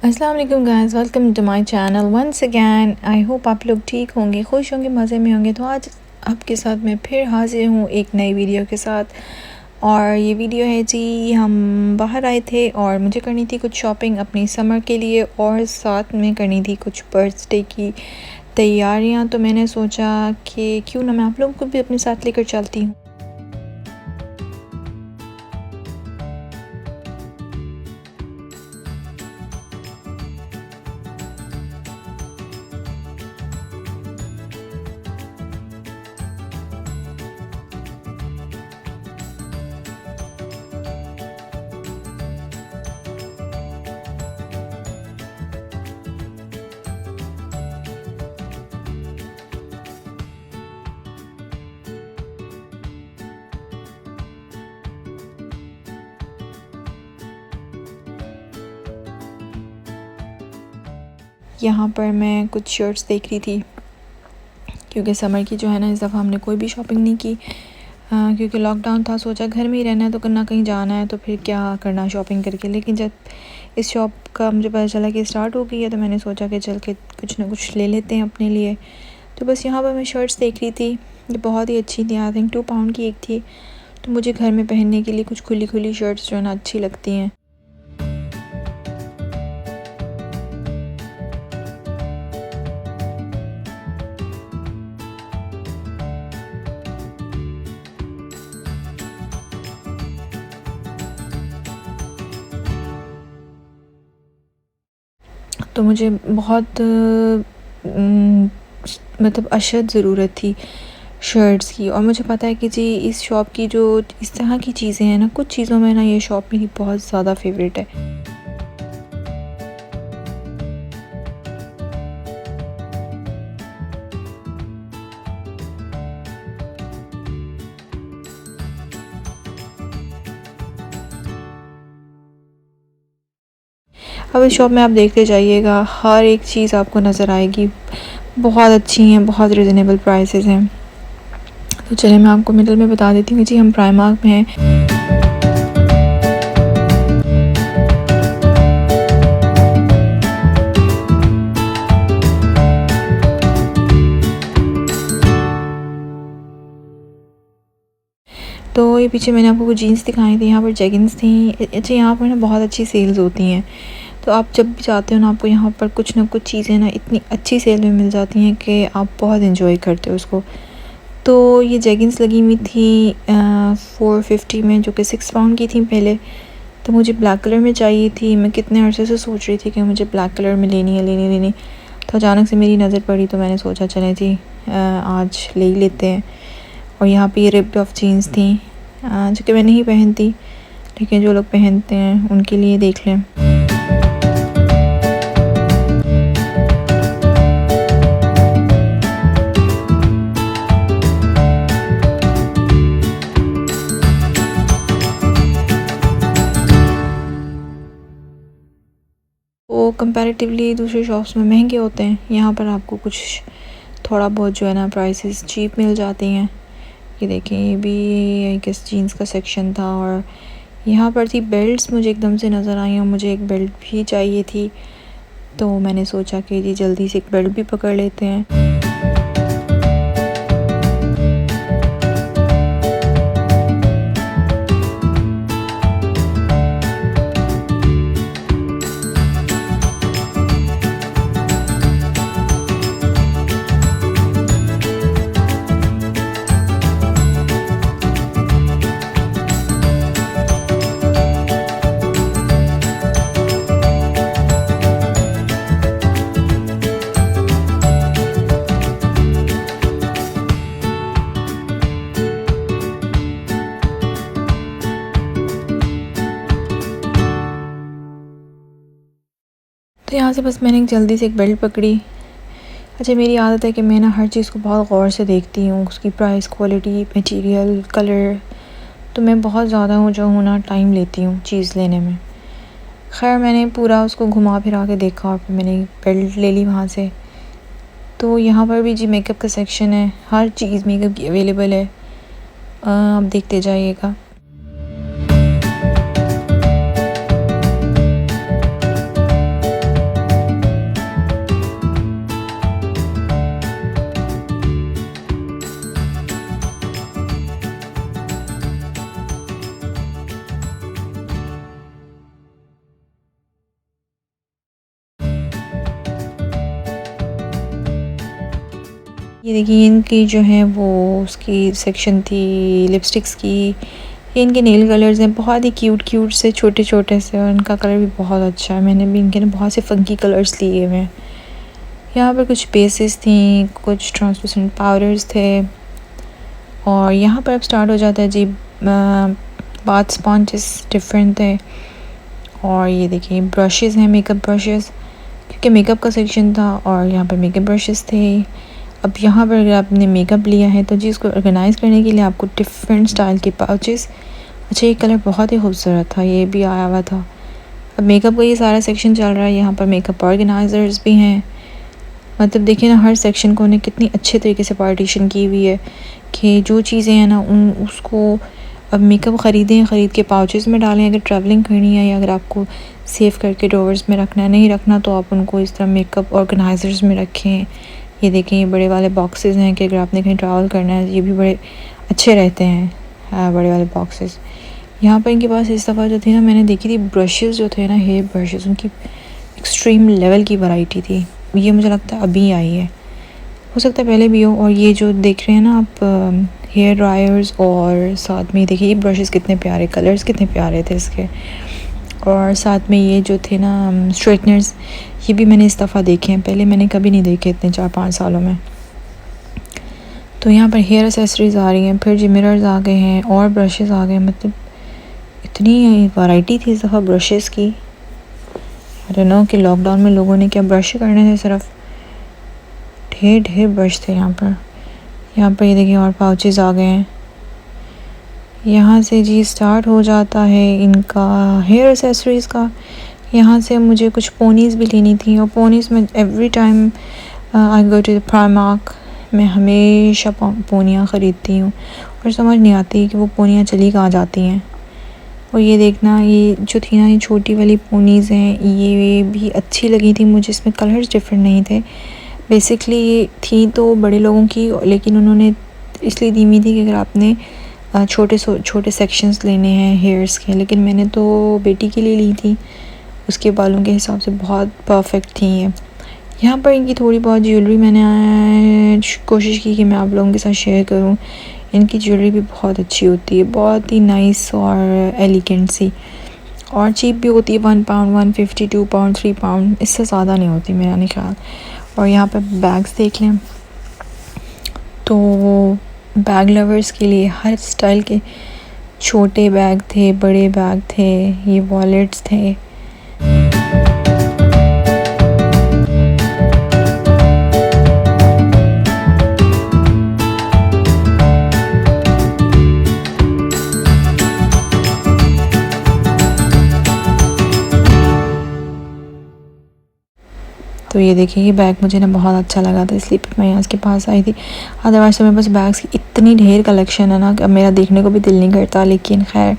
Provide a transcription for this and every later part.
अस्सलाम वालेकुम guys, welcome to my channel once again. I hope आप लोग ठीक होंगे, खुश होंगे, मज़े में होंगे। तो आज आपके साथ मैं फिर हाजिर हूँ एक नई वीडियो के साथ। और ये वीडियो है जी, हम बाहर आए थे और मुझे करनी थी कुछ शॉपिंग अपनी समर के लिए और साथ में करनी थी कुछ बर्थडे की तैयारियाँ। तो मैंने सोचा कि क्यों ना मैं आप लोगों को भी अपने साथ लेकर चलती हूँ। यहाँ पर मैं कुछ शर्ट्स देख रही थी क्योंकि समर की जो है ना, इस दफ़ा हमने कोई भी शॉपिंग नहीं की क्योंकि लॉकडाउन था। सोचा घर में ही रहना है तो करना, कहीं जाना है तो फिर क्या करना शॉपिंग करके। लेकिन जब इस शॉप का मुझे पता चला कि स्टार्ट हो गई है तो मैंने सोचा कि चल के कुछ ना कुछ ले लेते हैं अपने लिए। तो बस यहाँ पर मैं शर्ट्स देख रही थी, ये बहुत ही अच्छी थी। आई थिंक 2 पाउंड की एक थी। तो मुझे घर में पहनने के लिए कुछ खुली खुली शर्ट्स जो है ना अच्छी लगती हैं। तो मुझे बहुत मतलब अशद ज़रूरत थी शर्ट्स की। और मुझे पता है कि जी इस शॉप की जो इस तरह की चीज़ें हैं ना, कुछ चीज़ों में ना ये शॉप मेरी बहुत ज़्यादा फेवरेट है। अब इस शॉप में आप देखते जाइएगा, हर एक चीज़ आपको नज़र आएगी, बहुत अच्छी हैं, बहुत रिजनेबल प्राइसेस हैं। तो चलिए मैं आपको मिडल में बता देती हूँ जी, हम प्राइमार्क में हैं। तो ये पीछे मैंने आपको कुछ जीन्स दिखाई थी, यहाँ पर जेगिंस थी। अच्छा, यहाँ पर ना बहुत अच्छी सेल्स होती हैं। तो आप जब भी जाते हो ना, आपको यहाँ पर कुछ ना कुछ चीज़ें ना इतनी अच्छी सेल में मिल जाती हैं कि आप बहुत इंजॉय करते हो उसको। तो ये जेगिंस लगी हुई थी 450 में, जो कि 6 पाउंड की थी पहले। तो मुझे ब्लैक कलर में चाहिए थी। मैं कितने अरसे से सोच रही थी कि मुझे ब्लैक कलर में लेनी। तो अचानक से मेरी नज़र पड़ी तो मैंने सोचा चलें जी आज ले ही लेते हैं। और यहाँ पे ये रिप्ड ऑफ जीन्स थी जो कि मैं नहीं पहनती, लेकिन जो लोग पहनते हैं उनके लिए देख लें। वो कंपैरेटिवली दूसरे शॉप्स में महंगे होते हैं, यहाँ पर आपको कुछ थोड़ा बहुत जो है ना प्राइसेस चीप मिल जाती हैं। ये देखें, ये भी आई गेस जीन्स का सेक्शन था। और यहाँ पर थी बेल्ट्स, मुझे एकदम से नज़र आई और मुझे एक बेल्ट भी चाहिए थी। तो मैंने सोचा कि जी जल्दी से एक बेल्ट भी पकड़ लेते हैं। तो यहाँ से बस मैंने जल्दी से एक बेल्ट पकड़ी। अच्छा, मेरी आदत है कि मैं ना हर चीज़ को बहुत गौर से देखती हूँ, उसकी प्राइस, क्वालिटी, मटेरियल, कलर। तो मैं बहुत ज़्यादा जो हूँ ना टाइम लेती हूँ चीज़ लेने में। खैर मैंने पूरा उसको घुमा फिरा के देखा और फिर मैंने बेल्ट ले ली वहाँ से। तो यहाँ पर भी जी मेकअप का सेक्शन है, हर चीज़ मेकअप की अवेलेबल है। आप देखते जाइएगा। ये देखिए इनकी जो है वो उसकी सेक्शन थी लिपस्टिक्स की। ये इनके नेल कलर्स हैं, बहुत ही क्यूट क्यूट से छोटे छोटे से, और इनका कलर भी बहुत अच्छा है। मैंने भी इनके ना बहुत से फंकी कलर्स लिए हुए हैं। यहाँ पर कुछ बेसिस थी, कुछ ट्रांसलूसेंट पाउडर्स थे, और यहाँ पर अब स्टार्ट हो जाता है जी बाथ स्पॉन्जेस डिफरेंट थे। और ये देखिए ब्रशेज़ हैं, मेकअप ब्रशेज़, क्योंकि मेकअप का सेक्शन था और यहाँ पर मेकअप ब्रशेज़ थे। अब यहाँ पर अगर आपने मेकअप लिया है तो जी इसको ऑर्गेनाइज़ करने के लिए आपको डिफरेंट स्टाइल के पाउचेस। अच्छा ये कलर बहुत ही खूबसूरत था, ये भी आया हुआ था। अब मेकअप का ये सारा सेक्शन चल रहा है। यहाँ पर मेकअप ऑर्गेनाइज़र्स भी हैं। मतलब देखिए ना हर सेक्शन को उन्हें कितनी अच्छे तरीके से पार्टीशन की हुई है कि जो चीज़ें हैं ना उन उसको अब मेकअप ख़रीद के पाउचेस में डालें अगर ट्रैवलिंग करनी है, या अगर आपको सेव करके ड्रॉवर्स में रखना है, नहीं रखना तो आप उनको इस तरह मेकअप ऑर्गेनाइज़र्स में रखें। ये देखें ये बड़े वाले बॉक्सेस हैं कि अगर आपने कहीं ट्रैवल करना है ये भी बड़े अच्छे रहते हैं, बड़े वाले बॉक्सेस। यहाँ पर इनके पास इस दफ़ा जो थी ना मैंने देखी थी ब्रशेज़ जो थे ना, हेयर ब्रशेज़, उनकी एक्सट्रीम लेवल की वैरायटी थी। ये मुझे लगता है अभी आई है, हो सकता है पहले भी हो। और ये जो देख रहे हैं ना आप हेयर ड्रायर्स, और साथ में देखिए ये ब्रशेज़ कितने प्यारे, कलर्स कितने प्यारे थे इसके। और साथ में ये जो थे ना स्ट्रेटनर्स, ये भी मैंने इस दफ़ा देखे हैं, पहले मैंने कभी नहीं देखे इतने 4-5 सालों में। तो यहाँ पर हेयर एसेसरीज़ आ रही हैं, फिर जी मिरर्स आ गए हैं और ब्रशेज़ आ गए। मतलब इतनी वैरायटी थी इस दफ़ा ब्रशेज़ की। आई डोंट नो कि लॉकडाउन में लोगों ने क्या ब्रश करने थे, सिर्फ ढेर ढेर ब्रश थे यहाँ पर। यहाँ पर ये देखिए और पाउचेज़ आ गए हैं। यहाँ से जी स्टार्ट हो जाता है इनका हेयर एसेसरीज़ का। यहाँ से मुझे कुछ पोनीज़ भी लेनी थी, और पोनीज़ में every time I go to the Primark, मैं हमेशा पोनियाँ ख़रीदती हूँ और समझ नहीं आती कि वो पोनियाँ चली कहाँ जाती हैं। और ये देखना ये जो थी ना ये छोटी वाली पोनीज़ हैं, ये भी अच्छी लगी थी मुझे। इसमें कलर्स डिफरेंट नहीं थे, बेसिकली ये थी तो बड़े लोगों की, लेकिन उन्होंने इसलिए दी हुई थी कि अगर आपने छोटे सेक्शंस लेने हैं हेयर्स के। लेकिन मैंने तो बेटी के लिए ली थी, उसके बालों के हिसाब से बहुत परफेक्ट थी ये। यहाँ पर इनकी थोड़ी बहुत ज्वेलरी मैंने कोशिश की कि मैं आप लोगों के साथ शेयर करूँ। इनकी ज्वेलरी भी बहुत अच्छी होती है, बहुत ही नाइस और एलिगेंट सी, और चीप भी होती है। 1 पाउंड, 150, 2 पाउंड, 3 पाउंड, इससे ज़्यादा नहीं होती मेरा नहीं ख्याल। और यहाँ पर बैग्स देख लें तो बैग लवर्स के लिए हर स्टाइल के छोटे बैग थे, बड़े बैग थे, ये वॉलेट्स थे। तो ये देखिए ये बैग मुझे ना बहुत अच्छा लगा था, इसलिए मैं यहाँ इसके पास आई थी। अदरवाइज तो मेरे पास बैग्स की इतनी ढेर कलेक्शन है ना कि अब मेरा देखने को भी दिल नहीं करता। लेकिन खैर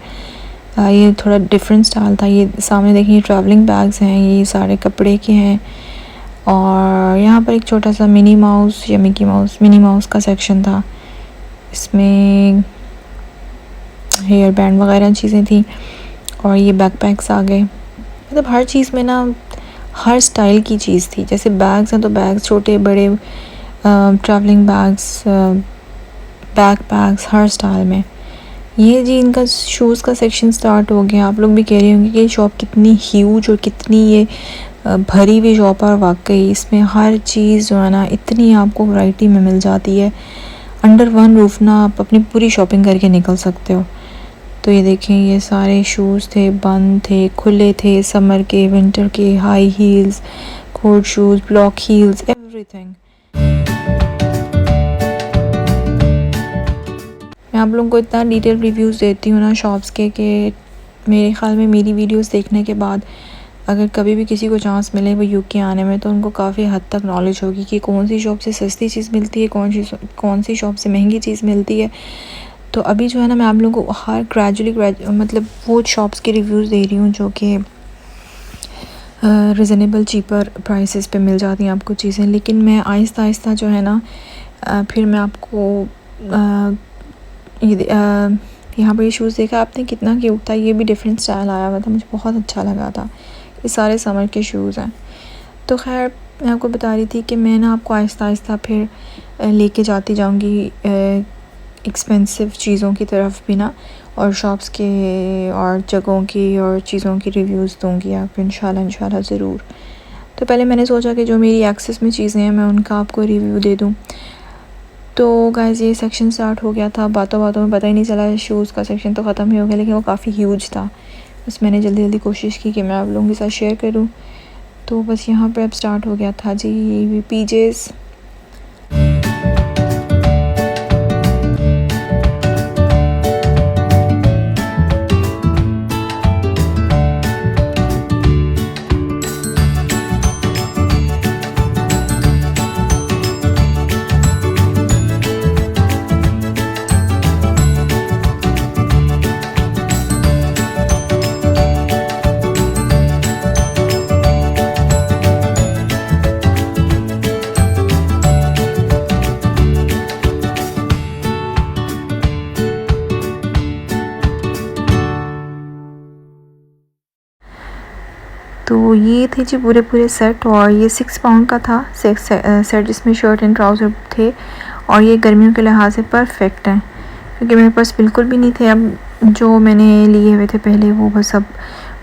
ये थोड़ा डिफरेंट स्टाइल था। ये सामने देखिए ट्रैवलिंग बैग्स हैं, ये सारे कपड़े के हैं। और यहाँ पर एक छोटा सा मिनी माउस या मिनी माउस का सेक्शन था, इसमें हेयर बैंड वगैरह चीज़ें थी। और ये बैकपैक्स आ गए। मतलब हर चीज़ में ना हर स्टाइल की चीज़ थी। जैसे बैग्स हैं तो बैग्स छोटे बड़े, ट्रैवलिंग बैग्स, बैकपैक्स, हर स्टाइल में। ये जी इनका शूज़ का सेक्शन स्टार्ट हो गया। आप लोग भी कह रहे होंगे कि ये शॉप कितनी ह्यूज और कितनी ये भरी हुई शॉप है। और वाकई इसमें हर चीज़ जो है ना इतनी आपको वैरायटी में मिल जाती है। अंडर वन रूफ ना आप अपनी पूरी शॉपिंग करके निकल सकते हो। तो ये देखें ये सारे शूज़ थे, बंद थे, खुले थे, समर के, विंटर के, high heels, court shoes, block heels, everything. मैं आप लोगों को इतना डिटेल रिव्यूज़ देती हूँ ना शॉप्स के कि मेरे ख़्याल में मेरी वीडियोस देखने के बाद अगर कभी भी किसी को चांस मिले वो यूके आने में, तो उनको काफ़ी हद तक नॉलेज होगी कि कौन सी शॉप से सस्ती चीज़ मिलती है, कौन सी शॉप से महंगी चीज़ मिलती है। तो अभी जो है ना मैं आप लोगों को हर ग्रेजुअली मतलब वो शॉप्स के रिव्यूज़ दे रही हूँ जो कि रिजनेबल चीपर प्राइसेस पे मिल जाती हैं आपको चीज़ें। लेकिन मैं आहिस्ता आहिस्ता जो है ना फिर मैं आपको यहाँ पर ये शूज़ देखा आपने कितना क्यूट था, ये भी डिफरेंट स्टाइल आया हुआ था, मुझे बहुत अच्छा लगा था। ये सारे समर के शूज़ हैं। तो खैर मैं आपको बता रही थी कि मैं ना आपको आहिस्ता आहिस्ता फिर लेके जाती जाऊंगी एक्सपेंसिव चीज़ों की तरफ भी ना, और शॉप्स के और जगहों की और चीज़ों की रिव्यूज़ दूंगी आपको इंशाल्लाह ज़रूर। तो पहले मैंने सोचा कि जो मेरी एक्सेस में चीज़ें हैं मैं उनका आपको रिव्यू दे दूँ। तो गाइस ये सेक्शन स्टार्ट हो गया था, बातों बातों में पता ही नहीं चला शूज़ का सेक्शन तो ख़त्म ही हो गया, लेकिन वो काफ़ी ह्यूज था। बस मैंने जल्दी जल्दी कोशिश की कि मैं आप लोगों के साथ शेयर करूँ। तो बस यहाँ पर अब स्टार्ट हो गया था जी पीजेस। तो ये थे जी पूरे सेट, और ये 6 पाउंड का था सेट जिसमें शर्ट एंड ट्राउज़र थे, और ये गर्मियों के लिहाज से परफेक्ट हैं क्योंकि मेरे पास बिल्कुल भी नहीं थे। अब जो मैंने लिए हुए थे पहले वो बस अब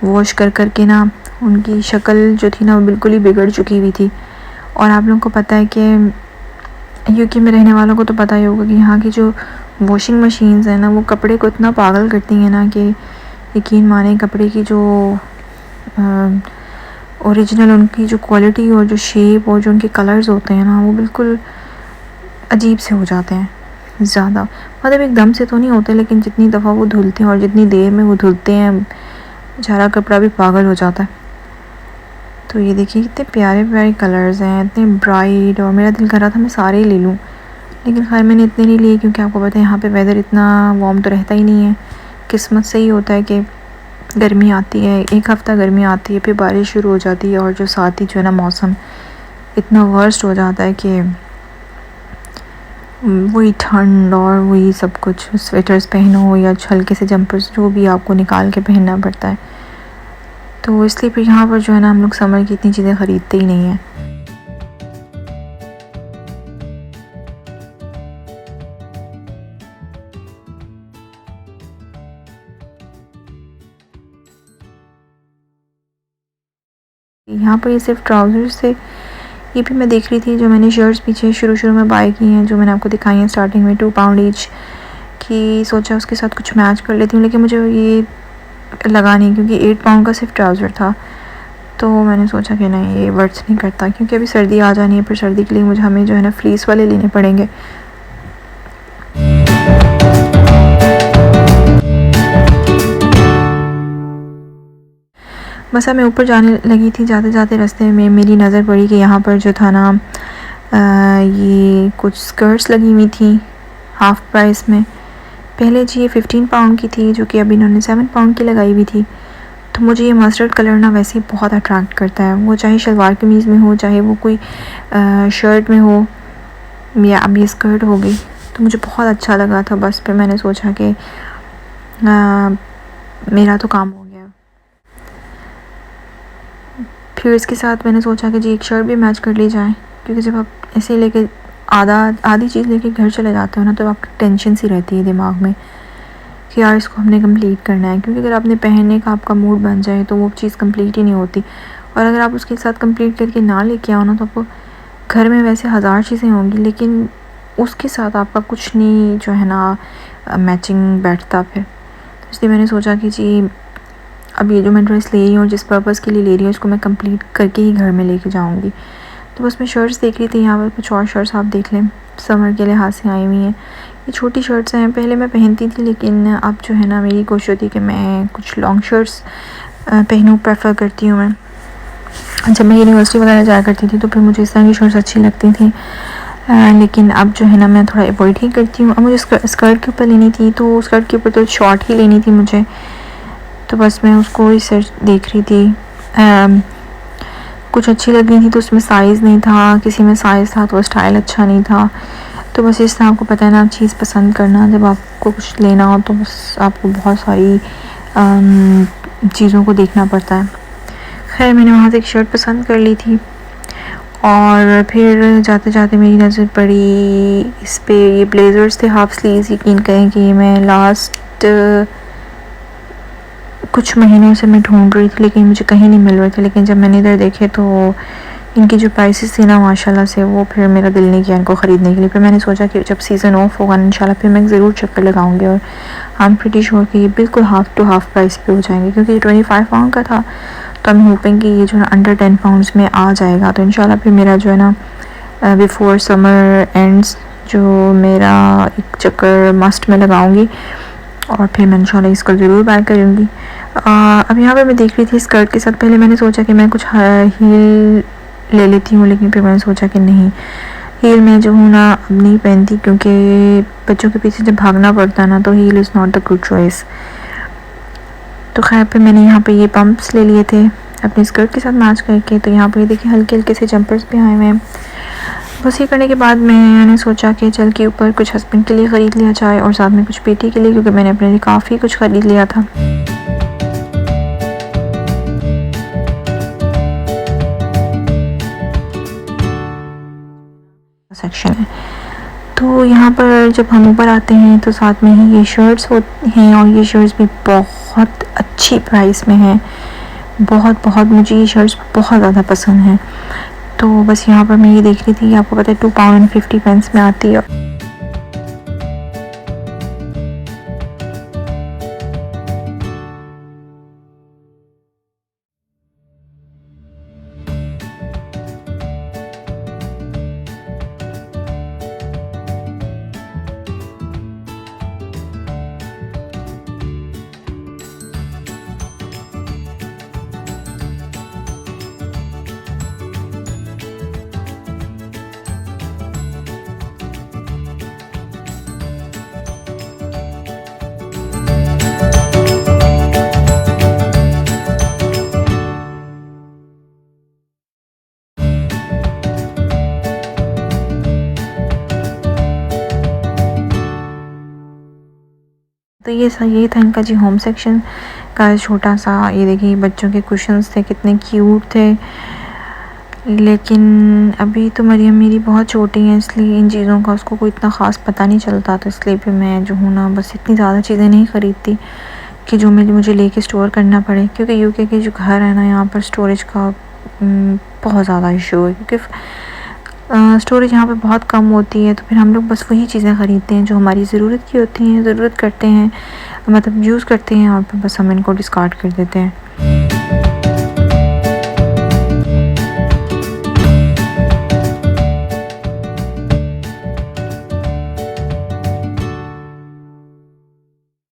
वॉश कर के ना उनकी शक्ल जो थी ना वो बिल्कुल ही बिगड़ चुकी हुई थी। और आप लोगों को पता है कि यूके में रहने वालों को तो पता ही होगा कि यहाँ की जो वॉशिंग मशीन्स हैं ना वो कपड़े को इतना पागल करती हैं ना कि यकीन माने कपड़े की जो ओरिजिनल उनकी जो क्वालिटी और जो शेप और जो उनके कलर्स होते हैं ना वो बिल्कुल अजीब से हो जाते हैं ज़्यादा, मतलब एकदम से तो नहीं होते, लेकिन जितनी दफ़ा वो धुलते हैं और जितनी देर में वो धुलते हैं बेचारा कपड़ा भी पागल हो जाता है। तो ये देखिए कितने प्यारे प्यारे कलर्स हैं, इतने ब्राइट, और मेरा दिल कर रहा था मैं सारे ही ले लूँ, लेकिन खैर मैंने इतने नहीं लिए क्योंकि आपको पता है यहाँ पे वेदर इतना वार्म तो रहता ही नहीं है। किस्मत से ही होता है कि गर्मी आती है, एक हफ़्ता गर्मी आती है, फिर बारिश शुरू हो जाती है, और जो साथ ही जो है ना मौसम इतना वर्स्ट हो जाता है कि वही ठंड और वही सब कुछ, स्वेटर्स पहनो या हल्के से जंपर्स जो भी आपको निकाल के पहनना पड़ता है। तो इसलिए फिर यहाँ पर जो है ना हम लोग समर की इतनी चीज़ें ख़रीदते ही नहीं हैं। यहाँ पर ये सिर्फ ट्राउज़र्स थे, ये भी मैं देख रही थी। जो मैंने शर्ट्स पीछे शुरू में बाय की हैं जो मैंने आपको दिखाई हैं स्टार्टिंग में 2 पाउंड ईच की, सोचा उसके साथ कुछ मैच कर लेती हूँ, लेकिन मुझे ये लगा नहीं क्योंकि 8 पाउंड का सिर्फ ट्राउज़र था। तो मैंने सोचा कि नहीं ये वर्थ नहीं करता, क्योंकि अभी सर्दी आ जानी है, फिर सर्दी के लिए हमें जो है ना फ्लीस वाले लेने पड़ेंगे। बस मैं ऊपर जाने लगी थी, जाते जाते रास्ते में मेरी नज़र पड़ी कि यहाँ पर जो था ना ये कुछ स्कर्ट्स लगी हुई थी हाफ़ प्राइस में। पहले जी ये 15 पाउंड की थी जो कि अभी इन्होंने 7 पाउंड की लगाई हुई थी। तो मुझे ये मस्टर्ड कलर ना वैसे ही बहुत अट्रैक्ट करता है, वो चाहे शलवार कमीज़ में हो, चाहे वो कोई शर्ट में हो, या अब ये स्कर्ट हो गई, तो मुझे बहुत अच्छा लगा था। बस फिर मैंने सोचा कि मेरा तो काम हो गया। फिर इसके साथ मैंने सोचा कि जी एक शर्ट भी मैच कर ली जाए, क्योंकि जब आप ऐसे लेके आधी चीज़ लेके घर चले जाते हो ना तो आपकी टेंशन सी रहती है दिमाग में कि यार इसको हमने कंप्लीट करना है, क्योंकि अगर आपने पहनने का आपका मूड बन जाए तो वो चीज़ कंप्लीट ही नहीं होती। और अगर आप उसके साथ कंप्लीट करके ना लेके आओ ना तो आपको घर में वैसे हज़ार चीज़ें होंगी, लेकिन उसके साथ आपका कुछ नहीं जो है ना मैचिंग बैठता। फिर तो इसलिए मैंने सोचा कि जी अब ये जो मैं ड्रेस ले रही हूँ, जिस पर्पज़ के लिए ले रही हूँ, इसको मैं कंप्लीट करके ही घर में लेके जाऊँगी। तो बस मैं शर्ट्स देख रही थी, यहाँ पर कुछ और शर्ट्स आप देख लें, समर के लिहाज से आई हुई हैं। ये छोटी शर्ट्स हैं, पहले मैं पहनती थी, लेकिन अब जो है ना मेरी कोशिश होती है कि मैं कुछ लॉन्ग शर्ट्स पहनूँ, प्रेफर करती हूँ मैं। जब मैं यूनिवर्सिटी वगैरह जाया करती थी तो फिर मुझे इस तरह की शर्ट्स अच्छी लगती थी, लेकिन अब जो है ना मैं थोड़ा अवॉइड ही करती हूँ। अब मुझे स्कर्ट के ऊपर लेनी थी, तो स्कर्ट के ऊपर तो शॉर्ट ही लेनी थी मुझे, तो बस मैं उसको रिसर्च देख रही थी। कुछ अच्छी लग रही थी तो उसमें साइज़ नहीं था, किसी में साइज़ था तो स्टाइल अच्छा नहीं था। तो बस इस तरह आपको पता है ना चीज़ पसंद करना, जब आपको कुछ लेना हो तो बस आपको बहुत सारी चीज़ों को देखना पड़ता है। खैर मैंने वहाँ से एक शर्ट पसंद कर ली थी और फिर जाते जाते मेरी नज़र पड़ी इस पे, ये ब्लेज़र्स थे हाफ़ स्लीव्स। यकीन करें कि मैं लास्ट कुछ महीनों से मैं ढूंढ रही थी लेकिन मुझे कहीं नहीं मिल रहे थे। लेकिन जब मैंने इधर देखे तो इनकी जो प्राइसेस थी ना माशाल्लाह से, वो फिर मेरा दिल नहीं किया इनको ख़रीदने के लिए। फिर मैंने सोचा कि जब सीज़न ऑफ होगा इंशाल्लाह फिर मैं ज़रूर चक्कर लगाऊंगी। और आई एम प्रीटी श्योर कि ये बिल्कुल हाफ़ टू हाफ़ प्राइस पे हो जाएंगे, क्योंकि ये 25 पाउंड का था। तो आई एम होपिंग कि ये जो है अंडर 10 पाउंड्स में आ जाएगा। तो इंशाल्लाह फिर मेरा जो है ना बिफ़ोर समर एंड्स जो मेरा एक चक्कर मस्ट में लगाऊंगी और फिर मैं इंशाल्लाह इसको ज़रूर बाय करूँगी। अब यहाँ पे मैं देख रही थी स्कर्ट के साथ, पहले मैंने सोचा कि मैं कुछ हील ले लेती हूँ, लेकिन फिर मैंने सोचा कि नहीं, हील मैं जो हूँ ना अब नहीं पहनती, क्योंकि बच्चों के पीछे जब भागना पड़ता है ना तो heel is not the good choice. तो खैर फिर मैंने यहाँ पे ये पम्प्स ले लिए थे अपने स्कर्ट के साथ मैच करके। तो यहाँ पे देखिए हल्के हल्के से जंपर्स भी आए हुए हैं। बस ये करने के बाद मैंने सोचा कि चल के ऊपर कुछ हस्बैंड के लिए ख़रीद लिया जाए और साथ में कुछ बेटी के लिए, क्योंकि मैंने अपने लिए काफ़ी कुछ ख़रीद लिया था। सेक्शन है तो यहाँ पर जब हम ऊपर आते हैं तो साथ में ही ये शर्ट्स होती हैं, और ये शर्ट्स भी बहुत अच्छी प्राइस में हैं। बहुत बहुत मुझे ये शर्ट्स बहुत ज़्यादा पसंद हैं। तो बस यहाँ पर मैं ये देख रही थी, आपको पता है 2 पाउंड 50 पेंस में आती है। तो ये था इनका जी होम सेक्शन का छोटा सा। ये देखिए बच्चों के कुशन्स थे, कितने क्यूट थे। लेकिन अभी तो मरियम मेरी बहुत छोटी है, इसलिए इन चीज़ों का उसको कोई इतना ख़ास पता नहीं चलता। तो इसलिए फिर मैं जो हूँ ना बस इतनी ज़्यादा चीज़ें नहीं ख़रीदती कि जो मुझे लेके स्टोर करना पड़े, क्योंकि यूके के जो घर है ना यहाँ पर स्टोरेज का बहुत ज़्यादा इशू है, क्योंकि स्टोरेज यहाँ पे बहुत कम होती है। तो फिर हम लोग बस वही चीज़ें ख़रीदते हैं जो हमारी ज़रूरत की होती हैं, ज़रूरत करते हैं, मतलब यूज़ करते हैं, और फिर बस हम इनको डिस्कार्ड कर देते हैं।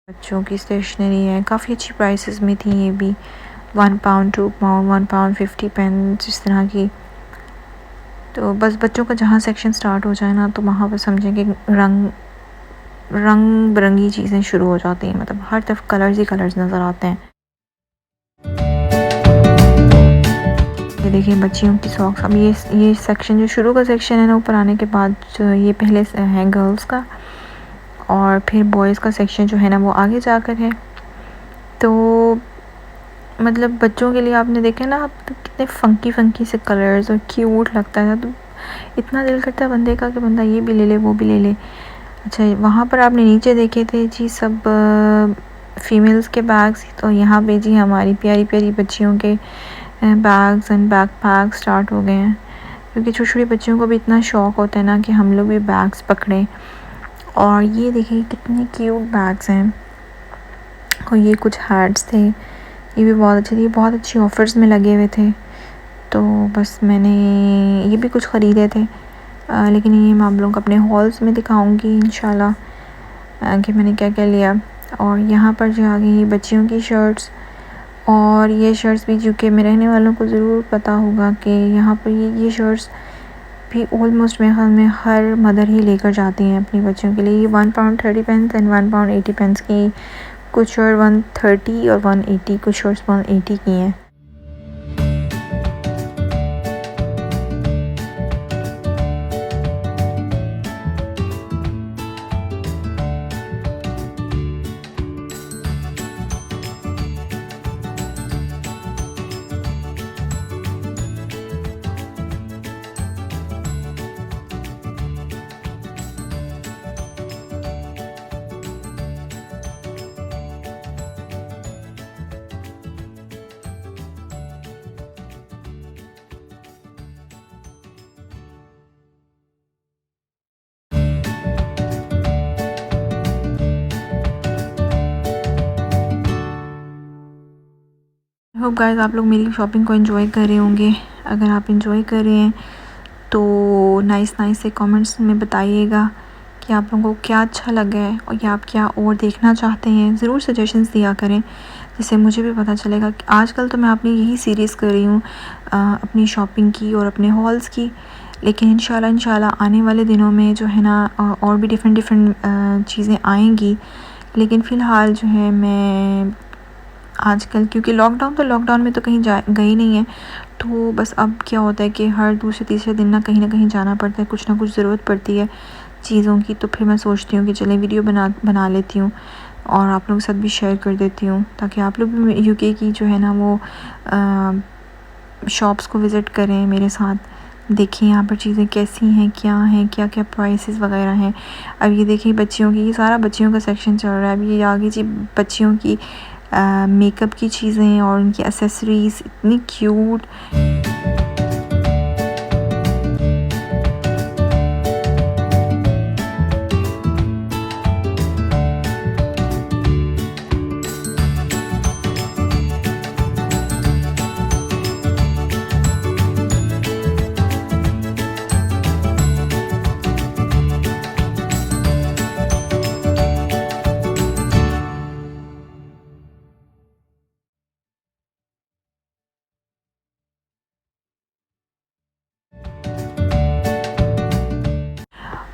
बच्चों की स्टेशनरी है, काफ़ी अच्छी प्राइसेस में थी ये भी, 1 पाउंड 2 पाउंड 1 पाउंड 50 पेंस इस तरह की। तो बस बच्चों का जहाँ सेक्शन स्टार्ट हो जाए ना तो वहाँ पर समझें कि रंग बिरंगी चीज़ें शुरू हो जाती हैं, मतलब हर तरफ कलर्स ही कलर्स नज़र आते हैं। ये देखिए बच्चियों की सॉक्स। अब ये सेक्शन जो शुरू का सेक्शन है ना, ऊपर आने के बाद जो ये पहले है गर्ल्स का, और फिर बॉयज़ का सेक्शन जो है ना वो आगे जाकर है। तो मतलब बच्चों के लिए आपने देखे ना आप तो कितने फंकी से कलर्स और क्यूट लगता है, तो इतना दिल करता है बंदे का कि बंदा ये भी ले ले वो भी ले ले। अच्छा वहाँ पर आपने नीचे देखे थे जी सब फीमेल्स के बैग्स, तो यहाँ पे जी हमारी प्यारी प्यारी बच्चियों के बैग्स एंड बैकपैक स्टार्ट हो गए हैं, क्योंकि छोटी छोटी बच्चियों को भी इतना शौक़ होता है ना कि हम लोग भी बैग्स पकड़ें। और ये देखिए कितने क्यूट बैग्स हैं, और ये कुछ हैट्स थे, ये भी बहुत अच्छे थे, ये बहुत अच्छी ऑफ़र्स में लगे हुए थे। तो बस मैंने ये भी कुछ ख़रीदे थे, लेकिन ये मैं आप लोगों को अपने हॉल्स में दिखाऊंगी इंशाल्लाह कि मैंने क्या क्या लिया। और यहाँ पर जो आ गई ये बच्चियों की शर्ट्स, और ये शर्ट्स भी यूके में रहने वालों को ज़रूर पता होगा कि यहाँ पर ये शर्ट्स भी ऑलमोस्ट मेरे ख्याल में हर मदर ही लेकर जाती हैं अपनी बच्चियों के लिए। ये 1 pound 30 pence and 1 pound 80 pence की, कुछ शर्ट 130 और 180, कुछ शर्ट्स 180 की हैं। होप गाइस आप लोग मेरी शॉपिंग को एंजॉय कर रहे होंगे। अगर आप एंजॉय कर रहे हैं तो नाइस से कमेंट्स में बताइएगा कि आप लोगों को क्या अच्छा लगा है और या आप क्या और देखना चाहते हैं। ज़रूर सजेशंस दिया करें जिससे मुझे भी पता चलेगा कि आजकल तो मैं अपनी यही सीरीज़ कर रही हूँ अपनी शॉपिंग की और अपने हॉल्स की, लेकिन इंशाल्लाह आने वाले दिनों में जो है ना और भी डिफरेंट चीज़ें आएंगी। लेकिन फ़िलहाल जो है मैं आजकल क्योंकि लॉकडाउन में तो कहीं गई नहीं है, तो बस अब क्या होता है कि हर दूसरे तीसरे दिन ना कहीं जाना पड़ता है, कुछ ना कुछ ज़रूरत पड़ती है चीज़ों की। तो फिर मैं सोचती हूँ कि चले वीडियो बना लेती हूँ और आप लोगों के साथ भी शेयर कर देती हूँ ताकि आप लोग भी यूके की जो है ना वो शॉप्स को विज़िट करें मेरे साथ, देखें यहाँ पर चीज़ें कैसी हैं, क्या क्या प्राइसेस वगैरह हैं। अब ये देखिए बच्चियों की, ये सारा बच्चियों का सेक्शन चल रहा है। अब ये आगे जी बच्चियों की मेकअप की चीज़ें और उनकी एसेसरीज़ इतनी क्यूट।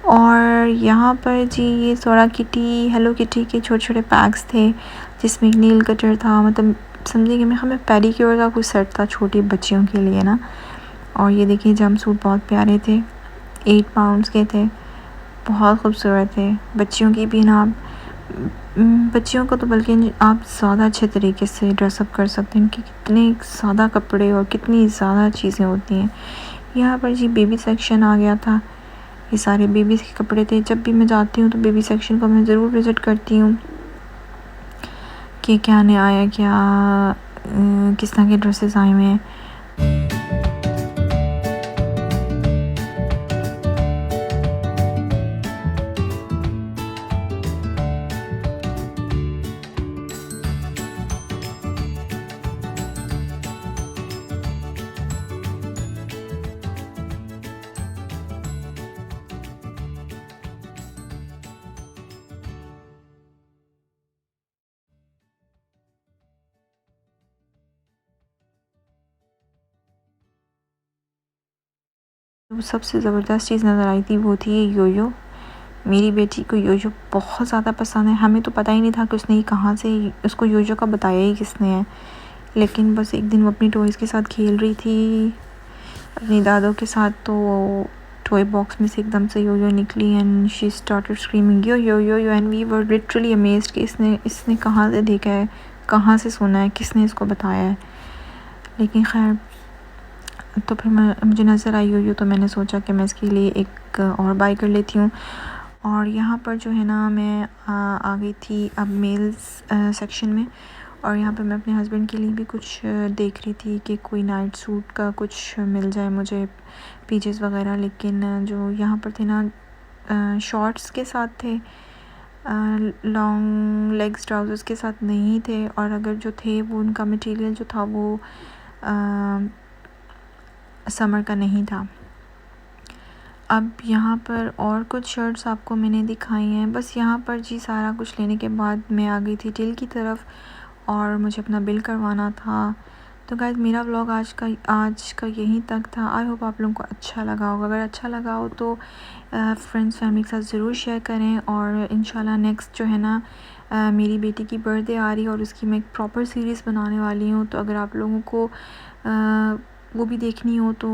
और यहाँ पर जी ये सोरा किटी, हेलो किटी के छोटे छोटे पैक्स थे जिसमें एक नील कटर था, मतलब समझिए कि हमें पेडिक्योर का कुछ सेट था छोटी बच्चियों के लिए ना। और ये देखिए जंप सूट बहुत प्यारे थे, 8 पाउंड्स के थे, बहुत खूबसूरत थे। बच्चियों की भी ना, बच्चियों को तो बल्कि आप ज़्यादा अच्छे तरीके से ड्रेसअप कर सकते हैं, उनके कितने ज़्यादा कपड़े और कितनी ज़्यादा चीज़ें होती हैं। यहाँ पर जी बेबी सेक्शन आ गया था, ये सारे बेबीज़ के कपड़े थे। जब भी मैं जाती हूँ तो बेबी सेक्शन को मैं ज़रूर विज़िट करती हूँ कि क्या नया आया, क्या किस तरह के ड्रेसेस आए हुए हैं। सबसे ज़बरदस्त चीज़ नज़र आई थी वो थी ये योयो। मेरी बेटी को योयो बहुत ज़्यादा पसंद है। हमें तो पता ही नहीं था कि उसने ये कहाँ से, उसको योयो का बताया ही किसने है। लेकिन बस एक दिन वो अपनी टॉयज़ के साथ खेल रही थी अपनी दादों के साथ, तो टॉय बॉक्स में से एकदम से योयो निकली and she started screaming yo yo yo yo and we were literally amazed कि इसने कहाँ से देखा है, कहाँ से सुना है, किसने इसको बताया है। लेकिन खैर तो फिर मुझे नज़र आई योयो, तो मैंने सोचा कि मैं इसके लिए एक और बाय कर लेती हूँ। और यहाँ पर जो है ना मैं आ गई थी अब मेल्स सेक्शन में, और यहाँ पर मैं अपने हस्बैंड के लिए भी कुछ देख रही थी कि कोई नाइट सूट का कुछ मिल जाए मुझे, पीजेस वगैरह। लेकिन जो यहाँ पर थे ना शॉर्ट्स के साथ थे, लॉन्ग लेग्स ट्राउज़र्स के साथ नहीं थे, और अगर जो थे वो उनका मटेरियल जो था वो समर का नहीं था। अब यहाँ पर और कुछ शर्ट्स आपको मैंने दिखाई हैं। बस यहाँ पर जी सारा कुछ लेने के बाद मैं आ गई थी टिल की तरफ और मुझे अपना बिल करवाना था। तो गाइस मेरा व्लॉग आज का यहीं तक था। आई होप आप लोगों को अच्छा लगा होगा। अगर अच्छा लगा हो तो फ्रेंड्स फैमिली के साथ ज़रूर शेयर करें। और इंशाल्लाह नेक्स्ट जो है ना मेरी बेटी की बर्थडे आ रही है और उसकी मैं एक प्रॉपर सीरीज़ बनाने वाली हूँ। तो अगर आप लोगों को वो भी देखनी हो तो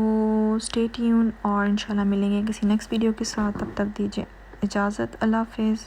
स्टे ट्यून, और इंशाल्लाह मिलेंगे किसी नेक्स्ट वीडियो के साथ। तब तक दीजिए इजाज़त, अल्लाह हाफ़िज़।